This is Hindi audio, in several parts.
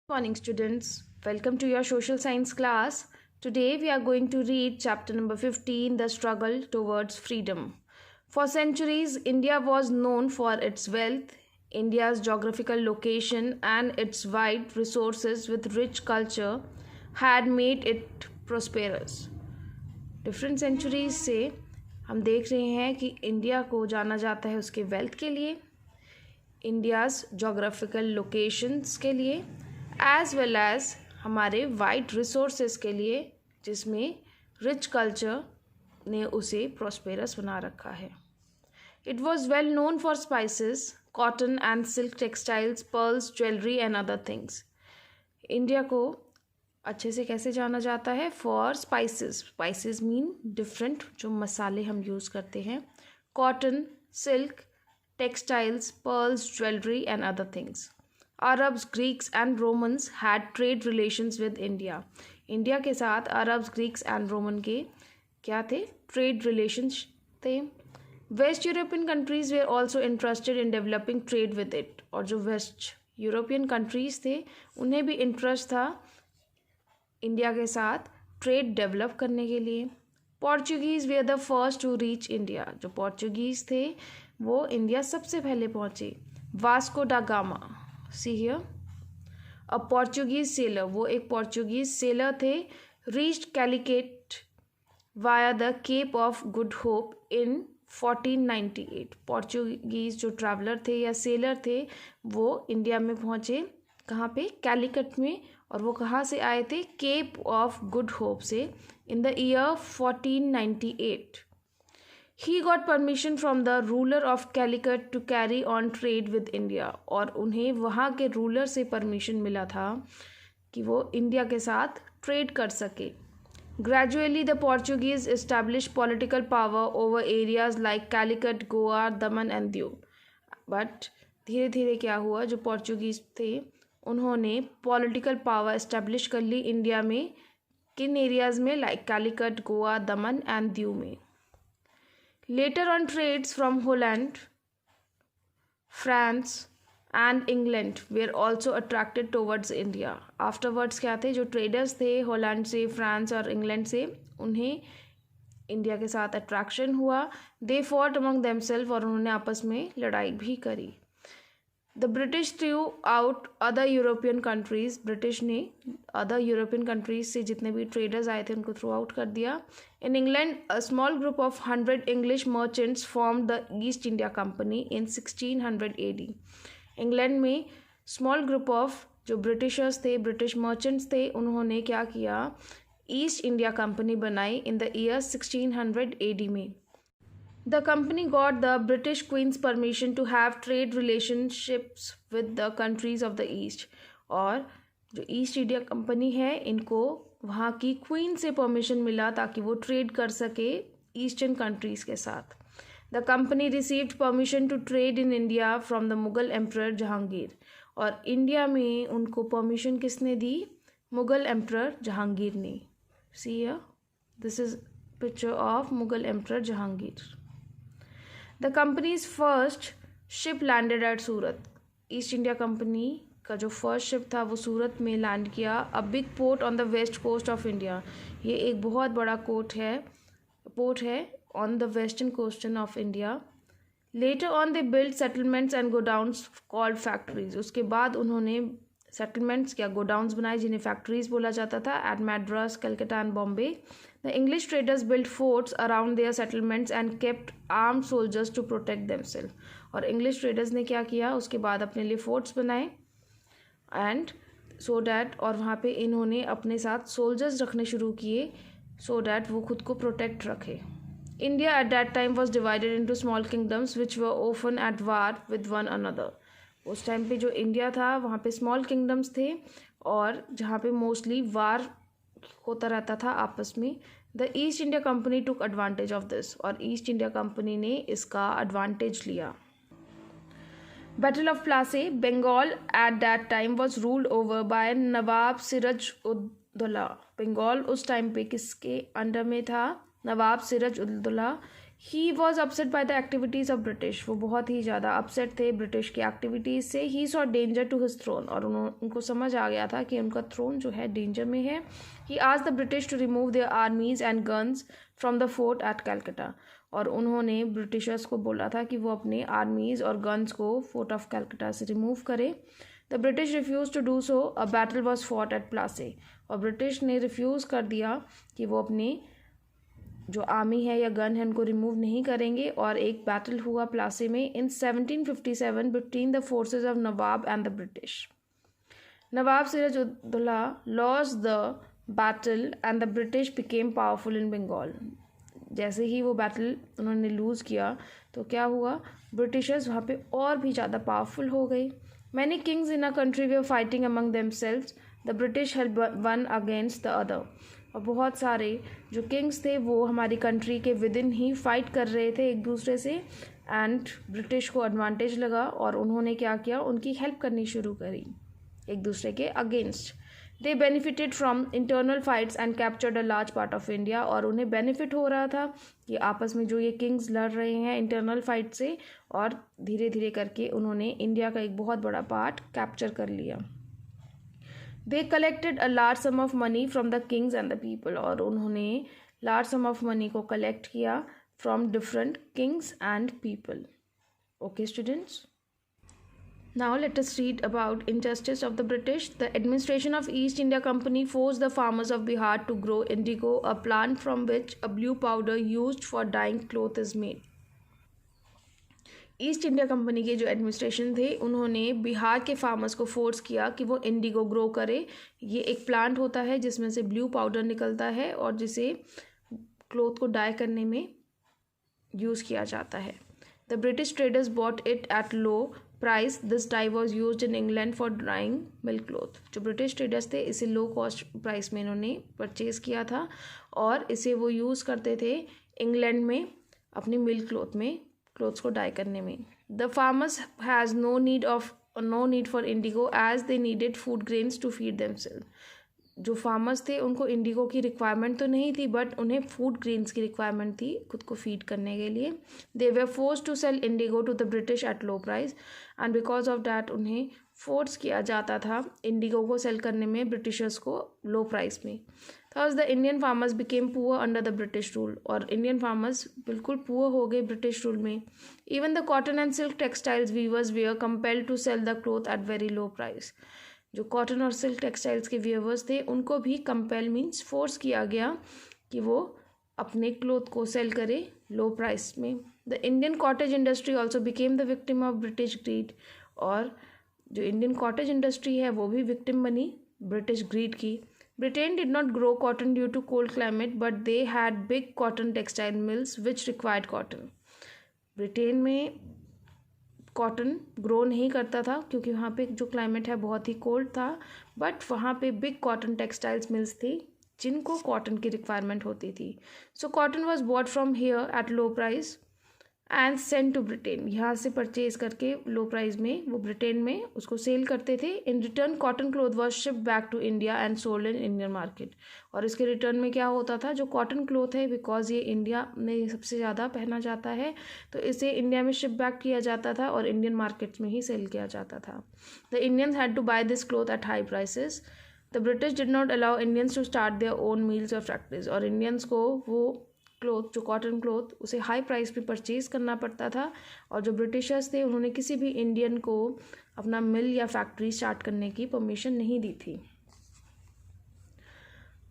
Morning, students. Welcome to your social science class. Today, we are going to read chapter number 15, The Struggle Towards Freedom. For centuries, India was known for its wealth, India's geographical location, and its wide resources with rich culture had made it prosperous. Different centuries से हम देख रहे हैं कि इंडिया को जाना जाता है उसके वेल्थ के लिए, इंडियाज़ जोग्राफिकल लोकेशंस के लिए, एज वेल एज हमारे वाइड रिसोर्सेज के लिए, जिसमें रिच कल्चर ने उसे प्रॉस्पेरस बना रखा है. It was well known for spices, cotton and silk textiles, pearls, jewellery and other things. India को अच्छे से कैसे जाना जाता है? For spices. Spices mean different जो मसाले हम यूज़ करते हैं. Cotton, silk, textiles, pearls, jewelry and other things. Arabs, Greeks and Romans had trade relations with India. India के साथ अरब्स, ग्रीक्स एंड रोमन के क्या थे? ट्रेड रिलेशंस थे. Waste European countries were also interested in developing trade with it. और जो वेस्ट यूरोपियन कंट्रीज थे उन्हें भी इंटरेस्ट था इंडिया के साथ ट्रेड डेवलप करने के लिए. Portuguese were the first to reach India. जो पोर्चुगीज़ थे वो इंडिया सबसे पहले पहुंचे. Vasco da Gama, see here, a Portuguese sailor. वो एक पोर्चुगीज सेलर थे. Reached Calicut via the Cape of Good Hope in 1498. Portuguese जो ट्रैवलर थे या सेलर थे वो इंडिया में पहुंचे. कहाँ पे? कैलिकट में. और वो कहाँ से आए थे? केप ऑफ गुड होप से, in the year 1498. He got permission from the ruler of Calicut to carry on trade with India. और उन्हें वहाँ के रूलर से परमिशन मिला था कि वो इंडिया के साथ ट्रेड कर सके. Gradually the Portuguese established political power over areas like Calicut, Goa, Daman and Diu. But धीरे धीरे क्या हुआ? जो पोर्चुगीज़ थे उन्होंने पॉलिटिकल पावर इस्टेब्लिश कर ली इंडिया में. किन एरियाज़ में? Like Calicut, Goa, Daman and Diu में. Later on, trades from Holland, France and England were also attracted towards India. Afterwards क्या थे? जो ट्रेडर्स थे हॉलैंड से, फ्रांस और इंग्लैंड से, उन्हें इंडिया के साथ अट्रैक्शन हुआ. They fought among themselves. और उन्होंने आपस में लड़ाई भी करी. The British threw out other European countries. British ने अदर यूरोपियन कंट्रीज से जितने भी ट्रेडर्स आए थे उनको थ्रू आउट कर दिया. In England a small group of 100 English merchants form the East India company in 1600 AD. England में स्मॉल ग्रुप ऑफ जो ब्रिटिशर्स थे, ब्रिटिश मर्चेंट्स थे, उन्होंने क्या किया? ईस्ट इंडिया कंपनी बनाई इन द ईयर 1600 AD में. The company got the British Queen's permission to have trade relationships with the countries of the East. और जो ईस्ट इंडिया कंपनी है इनको वहाँ की क्वीन से परमिशन मिला ताकि वो ट्रेड कर सके ईस्टर्न कंट्रीज़ के साथ. The company received permission to trade in India from the Mughal emperor Jahangir. और इंडिया में उनको परमिशन किसने दी? मुगल एम्परर जहांगीर ने. See here, this is picture of Mughal emperor Jahangir. The companies first ship landed eight Surat. East India company का जो फर्स्ट शिप था वो सूरत में लैंड किया. A big port on the west coast of India. ये एक बहुत बड़ा पोर्ट है on the western coast of India. Later on they build settlements and godowns called factories. उसके बाद उन्होंने सेटलमेंट्स या गोडाउन्स बनाए जिन्हें फैक्ट्रीज बोला जाता था at Madras, Calcutta and Bombay. The English traders build forts around their settlements and kept armed soldiers to protect themself. और इंग्लिश ट्रेडर्स ने क्या किया? उसके बाद अपने लिए फोर्ट्स बनाए एंड सो डैट, और वहाँ पे इन्होंने अपने साथ सोल्जर्स रखने शुरू किए सो डैट वो खुद को प्रोटेक्ट रखे. India at that time was divided into small kingdoms which were often at war with one another. उस टाइम पे जो इंडिया था वहाँ पे स्मॉल किंगडम्स थे और जहाँ पे मोस्टली वार होता रहता था आपस में. The East India Company took advantage of this. और ईस्ट इंडिया कंपनी ने इसका एडवांटेज लिया. Battle of Plassey, Bengal at that time was ruled over by Nawab Siraj ud-Daulah. Bengal उस टाइम पे किसके अंडर में था? Nawab Siraj ud-Daulah he was upset by the activities of British, वो बहुत ही ज़्यादा अपसेट थे ब्रिटिश की एक्टिविटीज़ से. He saw danger to his throne, और उनको समझ आ गया था कि उनका थ्रोन जो है डेंजर में है. He asked the British to remove their armies and guns from the fort at Calcutta, और उन्होंने ब्रिटिशर्स को बोला था कि वो अपने आर्मीज़ और गन्स को फोर्ट ऑफ कैलकटा से रिमूव करें. The British refuse to do so. A battle was fought at Plassey, और ब्रिटिश ने रिफ्यूज़ कर दिया कि वो अपने जो आर्मी है या गन है उनको रिमूव नहीं करेंगे. और एक बैटल हुआ प्लासे में in 1757 between the forces of nawab and the British. Nawab Sirajuddaula lost the battle and the British became powerful in Bengal. जैसे ही वो बैटल उन्होंने लूज़ किया तो क्या हुआ, ब्रिटिशर्स वहाँ पे और भी ज़्यादा पावरफुल हो गई. Many kings in a country way fighting among themselves, the British had one against the other. और बहुत सारे जो किंग्स थे वो हमारी कंट्री के विद इन ही फाइट कर रहे थे एक दूसरे से, एंड ब्रिटिश को एडवांटेज लगा और उन्होंने क्या किया, उनकी हेल्प करनी शुरू करी एक दूसरे के against. They benefited from internal fights and captured a large part of India, और उन्हें बेनिफिट हो रहा था कि आपस में जो ये किंग्स लड़ रहे हैं इंटरनल फाइट से, और धीरे धीरे करके उन्होंने इंडिया का एक बहुत बड़ा पार्ट कैप्चर कर लिया. They collected a large some of money from the kings and the people, और उन्होंने लार्ज सम ऑफ मनी को कलेक्ट किया from different Kings and people. Okay students, now let us read about injustice of the British. The administration of East India Company forced the farmers of Bihar to grow indigo, a plant from which a blue powder used for dyeing cloth is made. East India company के जो एडमिनिस्ट्रेशन थे उन्होंने बिहार के फार्मर्स को फोर्स किया कि वो इंडिगो ग्रो करे. ये एक प्लांट होता है जिसमें से ब्लू पाउडर निकलता है और जिसे क्लोथ को डाई करने में यूज़ किया जाता है. The British traders bought it at low price. This dye was use in England for drying mill cloth. जो ब्रिटिश ट्रेडर्स थे इसे लो कॉस्ट प्राइस में इन्होंने परचेज़ किया था और इसे वो यूज़ करते थे इंग्लैंड में अपनी मिल्क क्लोथ में क्लोथ्स को डाई करने में. The farmers has no need for indigo as they needed food grains to feed themselves. जो फार्मर्स थे उनको इंडिगो की रिक्वायरमेंट तो नहीं थी बट उन्हें फूड ग्रेन्स की रिक्वायरमेंट थी खुद को फीड करने के लिए. They were forced to sell indigo to the British at low price, and because of that उन्हें फोर्स किया जाता था इंडिगो को सेल करने में ब्रिटिशर्स को लो प्राइस में. Thus the Indian farmers became poor under the British rule, और इंडियन फार्मर्स बिल्कुल पुअर हो गए ब्रिटिश रूल में. Even the cotton and silk textiles weavers were compelled to sell the cloth at very low price. जो कॉटन और सिल्क टेक्सटाइल्स के वीवर्स थे उनको भी कंपेल मीन्स फोर्स किया गया कि वो अपने क्लोथ को सेल करे लो प्राइस में. The Indian cottage industry also became the victim of British greed, और जो इंडियन कॉटेज इंडस्ट्री है वो भी विक्टिम बनी ब्रिटिश ग्रीड की. Britain did not grow cotton due to cold climate, but they had big cotton textile mills which required cotton. Britain में कॉटन ग्रो नहीं करता था क्योंकि वहाँ पे जो क्लाइमेट है बहुत ही कोल्ड था, बट वहाँ पे बिग कॉटन टेक्सटाइल्स मिल्स थी जिनको कॉटन की रिक्वायरमेंट होती थी. So cotton was bought from here at low price and send to Britain. यहाँ से परचेज करके लो प्राइस में वो ब्रिटेन में उसको सेल करते थे. In return cotton cloth was ship back to India and sold in Indian market. और इसके रिटर्न में क्या होता था, जो कॉटन क्लोथ है बिकॉज ये इंडिया में सबसे ज़्यादा पहना जाता है तो इसे इंडिया में शिप बैक किया जाता था और इंडियन मार्केट्स में ही सेल किया जाता था. The Indians had to buy this cloth at high prices. The British did not allow Indians to start their own mills और फैक्ट्रीज. और इंडियंस को वो क्लोथ जो कॉटन क्लोथ उसे हाई प्राइस पे परचेज़ करना पड़ता था, और जो ब्रिटिशर्स थे उन्होंने किसी भी इंडियन को अपना मिल या फैक्ट्री स्टार्ट करने की परमिशन नहीं दी थी.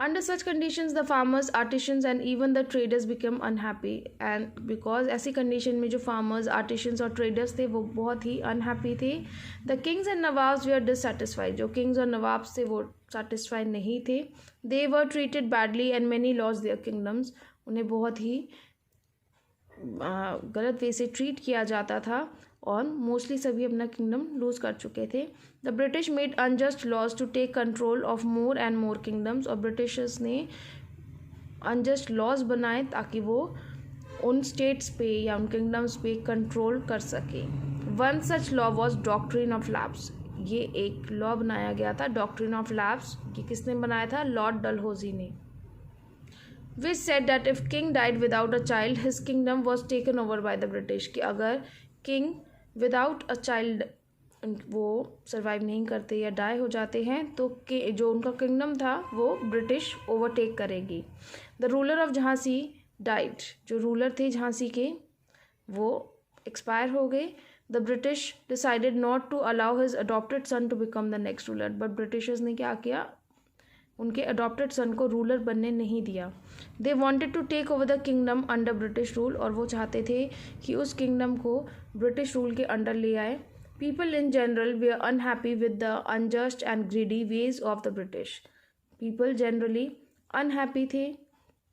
Under such conditions the farmers, artisans and even the traders become unhappy. And because ऐसी कंडीशन में जो फार्मर्स, आर्टिशंस और ट्रेडर्स थे वो बहुत ही अनहैप्पी थे. द किंग्स एंड नवाब्स वे आर डिससेटिस्फाइड. जो किंग्स और नवाब्स थे वो सेटिस्फाइड नहीं थे. They were treated badly and many lost their kingdoms. उन्हें बहुत ही गलत वे से ट्रीट किया जाता था और मोस्टली सभी अपना किंगडम लूज़ कर चुके थे. The British made unjust laws to take control of more and more kingdoms. और ब्रिटिशर्स ने अनजस्ट लॉज बनाए ताकि वो उन स्टेट्स पे या उन किंगडम्स पे कंट्रोल कर सके. One such law was doctrine of lapse. ये एक लॉ बनाया गया था डॉक्ट्रिन ऑफ लैप्स. ये किसने बनाया था, लॉर्ड डलहौजी ने. which said that if king died without a child, his kingdom was taken over by the British. कि अगर king without a child वो सर्वाइव नहीं करते या डाई हो जाते हैं तो जो उनका किंगडम था वो ब्रिटिश ओवरटेक करेगी. The ruler of Jhansi died. जो रूलर थे झांसी के वो एक्सपायर हो गए. The British decided not to allow his adopted son to become the next ruler. But Britishers ने क्या किया, उनके अडॉप्टेड सन को रूलर बनने नहीं दिया. They wanted to take over the kingdom under British rule. और वो चाहते थे कि उस किंगडम को ब्रिटिश रूल के अंडर ले आए. People in general they are unhappy with the unjust and greedy ways of the British. People generally unhappy थे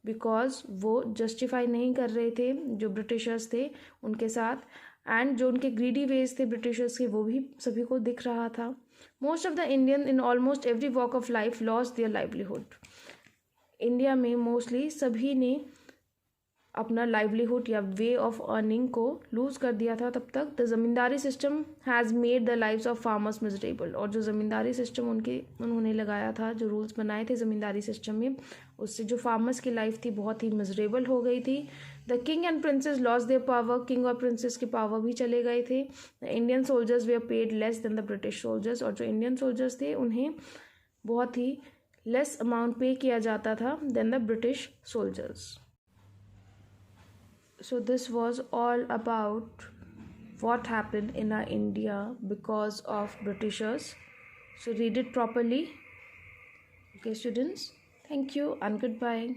बिकॉज वो जस्टिफाई नहीं कर रहे थे जो ब्रिटिशर्स थे उनके साथ. एंड जो उनके ग्रीडी वेज थे ब्रिटिशर्स के वो भी सभी को दिख रहा था. Most of the Indian in almost every walk of life loss their livelihood. India में मोस्टली सभी ने अपना लाइवलीहुड या वे ऑफ अर्निंग को लूज़ कर दिया था तब तक. The ज़मींदारी system has made the lives of farmers miserable. और जो ज़मींदारी सिस्टम उन्होंने लगाया था, जो रूल्स बनाए थे ज़मींदारी सिस्टम में, उससे जो फार्मर्स की लाइफ थी बहुत ही मिजरेबल हो गई थी. The king and princes lost their power. King और प्रिंसेस के पावर भी चले गए थे. The Indian soldiers were paid less than the British soldiers. और जो इंडियन सोल्जर्स थे उन्हें बहुत ही लेस अमाउंट पे किया जाता था than the British soldiers. So this was all about what happened in our India because of Britishers. So read it properly. Okay, students. Thank you and goodbye.